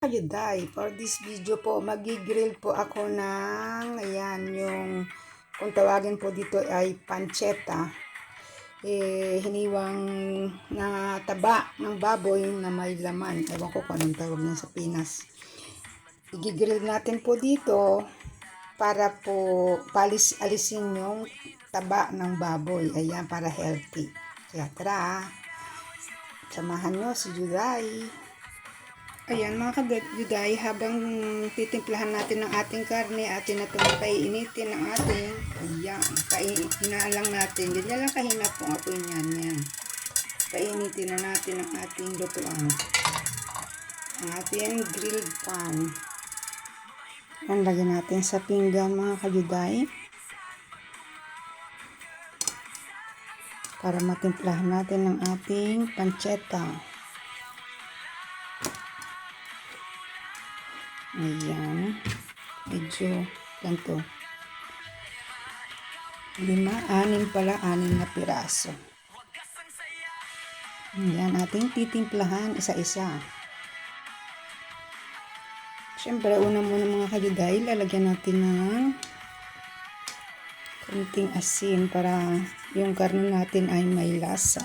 Day, for this video po, magigrill po ako ng, ayan, yung, kung tawagin po dito ay pancetta. Hiniwang na taba ng baboy na may laman. Ewan ko kung anong tawag niya sa Pinas. Igigrill natin po dito para po alisin yung taba ng baboy. Ayan, para healthy. Kaya tara, samahan nyo si Juday. Ayan mga kajuday, habang titimplahan natin ng ating karne, atin na itong paiinitin ng ating, ayan, hinaalang natin. Ganyan lang kahina po ang apoy niyan, yan. Painitin na natin ang ating lutuan. Ang ating grilled pan. Yan, lagyan natin sa pinggan mga kajuday. Para matimplahan natin ng ating pancetta. Ayan, medyo ganito. 6 na piraso. Ayan, ating titimplahan isa-isa. Siyempre, una muna mga kajuday, lalagyan natin ng konting asin para yung karne natin ay may lasa.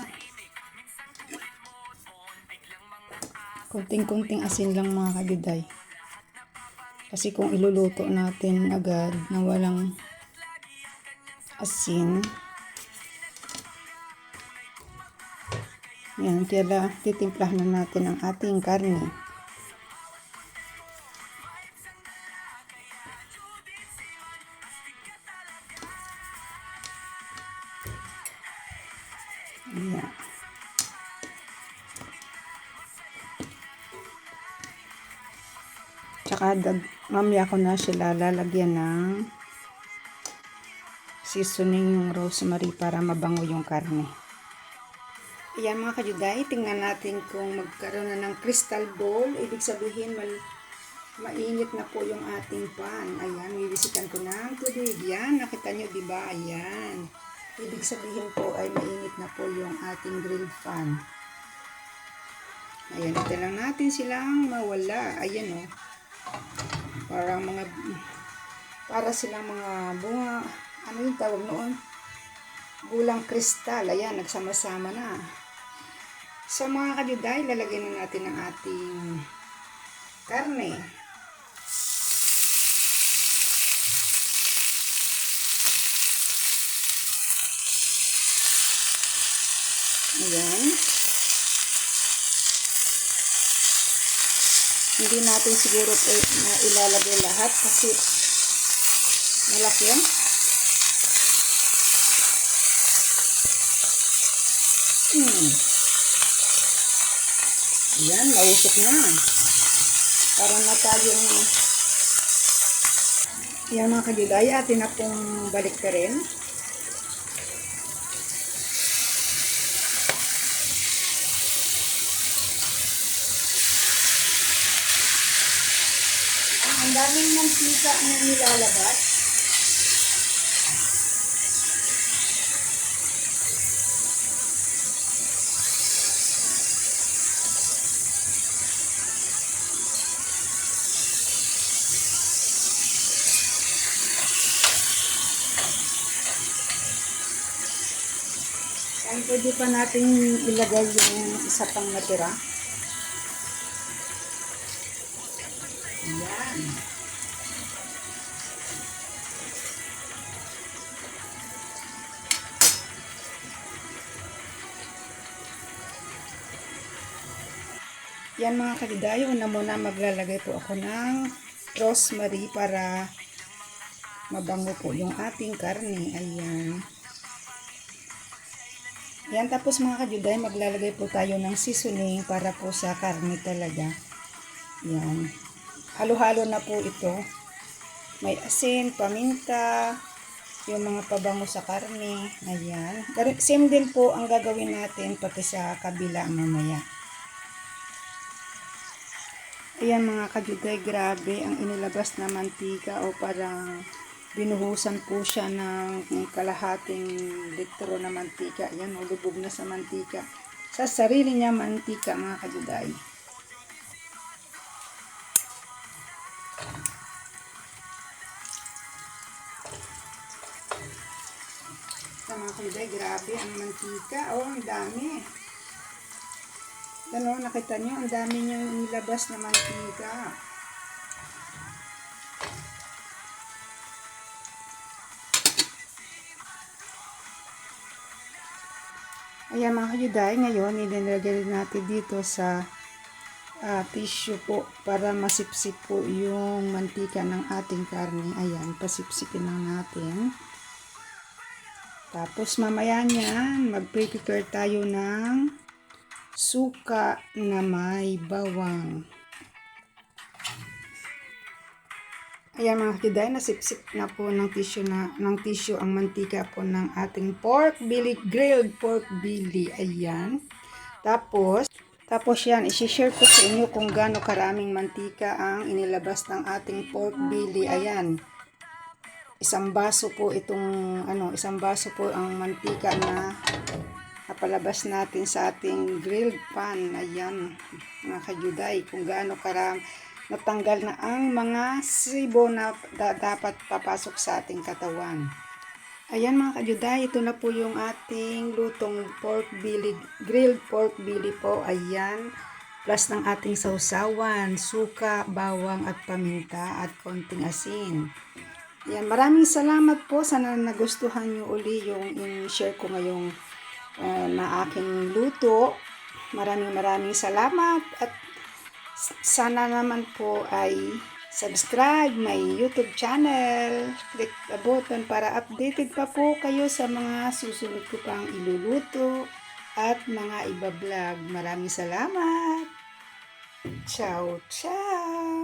Konting asin lang mga kajuday. Kasi kung iluluto natin agad na walang asin, yan, kaya titimplahan na natin ang ating karne. Yan. Tsaka mamaya ko na sila lalagyan ng seasoning, yung rosemary, para mabango yung karne. Ayan mga kajuday, tingnan natin kung magkaroon na ng crystal ball. Ibig sabihin mainit na po yung ating pan. Ayan, bibisikan ko ng tubig. Yan, nakita nyo diba? Ayan. Ibig sabihin po ay mainit na po yung ating grilled pan. Ayan, ito lang natin silang mawala. Ayan o. Para silang mga bunga, ano yung tawag noon? Bulang kristal. Ayan, nagsama-sama na. So mga kajuday, lalagyan na natin ang ating karne. Ayan. Hindi natin siguro ilalagay lahat kasi malaki yan. Ayan, nausok na. Para na tayong, ayan mga kajuday, atin na pong balik ka rin. Ang daming mantika na nilalabas. Yan, pwede pa natin ilagay yung isa pang natira. Yan. Yan mga kajuday, una muna maglalagay po ako ng rosemary para mabango po yung ating karne. Ayan. Yan, tapos mga kajuday, maglalagay po tayo ng seasoning para po sa karne talaga. Yan. Halo-halo na po ito. May asin, paminta, yung mga pabango sa karne. Ayan. Same din po ang gagawin natin pati sa kabila mamaya. Ayan mga kajuday, grabe ang inilabas na mantika, o parang binuhusan po siya ng kalahating litro na mantika. Ayan, lubog na sa mantika. Sa sarili niya mantika mga kajuday. Mga kajuday, grabe ang mantika. Oh, ang dami. Ano, nakita nyo, ang dami niyang nilabas na mantika. Ayan mga kajuday, ngayon ilalagay natin dito sa tissue po para masipsip po yung mantika ng ating karne. Ayan, pasipsipin lang natin. Tapos mamaya niyan, mag-prepare tayo ng suka na may bawang. Ayan mga kajuday, nasipsip na po ng tissue ang mantika po ng ating pork belly, grilled pork belly. Ayan. Tapos yan, isi-share ko sa inyo kung gaano karaming mantika ang inilabas ng ating pork belly. Ayan. Isang baso po ang mantika na napalabas natin sa ating grilled pan. Ayan, mga kajuday, kung gaano karami natanggal na ang mga sibo na dapat papasok sa ating katawan. Ayan mga kajuday, ito na po yung ating lutong pork belly, grilled pork belly po. Ayan, plus ng ating sausawan, suka, bawang at paminta at konting asin. Ayan, maraming salamat po. Sana nagustuhan nyo uli yung share ko ngayong na aking luto. Maraming salamat at sana naman po ay subscribe my YouTube channel. Click the button para updated pa po kayo sa mga susunod ko pang iluluto at mga iba-vlog. Maraming salamat. Ciao, ciao.